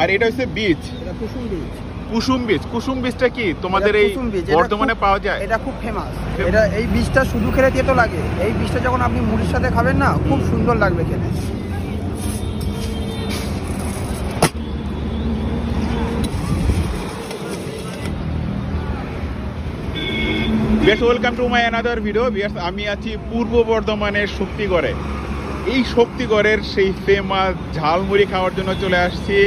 আর এটা হচ্ছে বীজ, এটা কুসুম বীজ। কুসুম বীজ। কুসুম বীজটা কি তোমাদের এই বর্ধমানে পাওয়া যায়? এটা খুব ফেমাস। এটা এই বীজটা শুধু খেলে তেতো লাগে, এই বীজটা যখন আপনি মুড়ির সাথে খাবেন না, খুব সুন্দর লাগবে খেতে। Welcome to my another video. আমি আছি পূর্ব বর্ধমানের শক্তিগড়ে। এই শক্তিগড়ের সেই ফেমাস ঝালমুড়ি খাওয়ার জন্য চলে আসছি।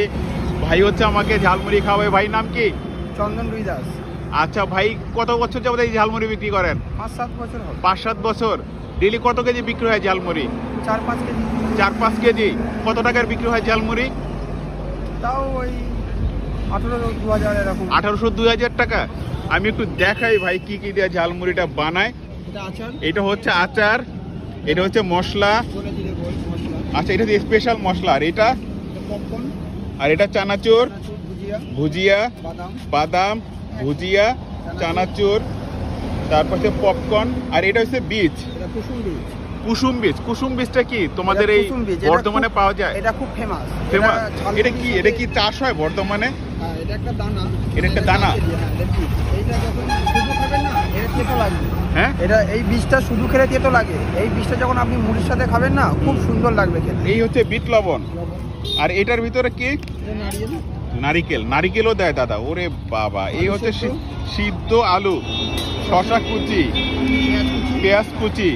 ভাই হচ্ছে আমাকে ঝালমুড়ি খাওয়াবে। ভাই নাম কি? চন্দন রুই দাস। আচ্ছা ভাই, কত বছর যাবত এই ঝালমুড়ি বিক্রি করেন? 5-7 বছর হবে। 5-7 বছর। ডেলি কত কেজি বিক্রি হয় ঝালমুড়ি? 4-5 কেজি। 4-5 কেজি। কত টাকার বিক্রি হয় ঝালমুড়ি? তাও ওই 1800-2000 এরকম। 1800-2000 টাকা। আমি একটু দেখাই ভাই কি কি দিয়ে ঝালমুড়িটা বানায়। এটা আচার, এটা হচ্ছে আচার, এটা হচ্ছে মশলা। গোলে জিরে মশলা। আচ্ছা, এটা দিয়ে স্পেশাল মশলা। আর এটা পপকর্ন, আর এটা চানাচুর, ভুজিয়া, ভুজিয়া, বাদাম, বাদাম, ভুজিয়া, চানাচুর, তারপর হচ্ছে পপকর্ন। আর এটা হচ্ছে বীজ, এটা কুসুম বীজ। কুসুম বীজ। কুসুম বীজটা কি তোমাদের এই বর্ধমানে পাওয়া যায়? এটা খুব ফেমাস। ফেমাস। এটা কি চাষ হয় বর্ধমানে? এটা একটা দানা। এটা একটা দানা। এইটা যখন শুধু খাবেন না, এটা তেতো লাগবে। হ্যাঁ, এটা এই বীজটা শুধু খেলে তেতো লাগে, এই বীজটা যখন আপনি মুড়ির সাথে খাবেন না, খুব সুন্দর লাগবে খেতে। এই হচ্ছে বিট লবণ। আর এটার ভিতরে কি? নারিকেল। নারিকেলও দেয় দাদা। ওরে বাবা। এই হচ্ছে সিদ্ধ আলু, শশা কুচি, পেঁয়াজ কুচি,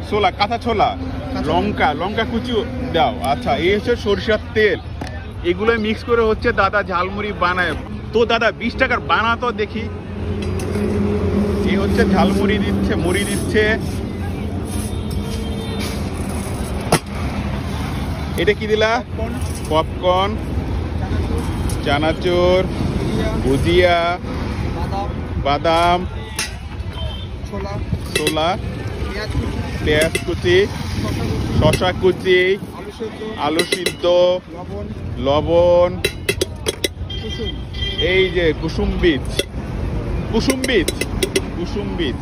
ছোলা, কাঁচা ছোলা, লঙ্কা কুচি দাও। আচ্ছা, এই হচ্ছে সরিষার তেল। এগুলো মিক্স করে হচ্ছে দাদা ঝালমুড়ি বানায়। তো দাদা 20 টাকার বানাতো দেখি। এই হচ্ছে ঝালমুড়ি দিচ্ছে, মুড়ি দিচ্ছে। এটা কি দিলা? পপকর্ন, চানাচুর, ভুজিয়া, বাদাম, ছোলা, পেঁয়াজ কুচি, শশা কুচি, আলু সিদ্ধ, লবণ, এই যে কুসুম বীজ, কুসুম বীজ, কুসুম বীজ,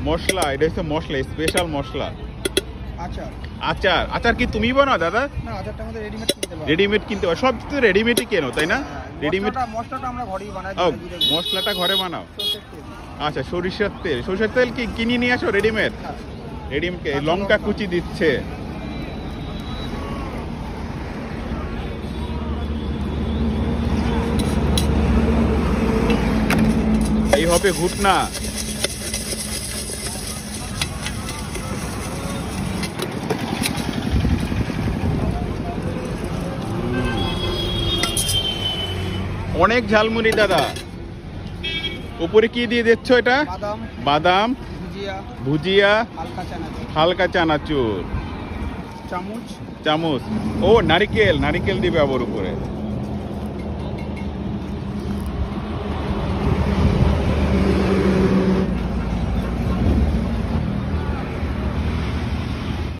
মশলা। এটা হচ্ছে মশলা, স্পেশাল মশলা। আচার। আচার কি তুমি বানাও দাদা? না, আচারটা আমাদের রেডিমেড কিনতে হয়। সব তো রেডিমেডই কেনো, তাই না? রেডিমেড। মশলাটা আমরা ঘরেই বানাই। মশলাটা ঘরে বানাও। আচ্ছা, সরিষার তেল। সরিষার তেল কি কিনে নিয়ে আসো রেডিমেড? রেডিমেড। লঙ্কা কুচি দিচ্ছে। এই হবে ঘুটনা। অনেক ঝালমুড়ি দাদা। উপরে কি দিয়ে দিচ্ছ এটা? বাদাম, ভুজিয়া, হালকা চানাচুর, চামচ। ও নারিকেল দিবে আবার উপরে।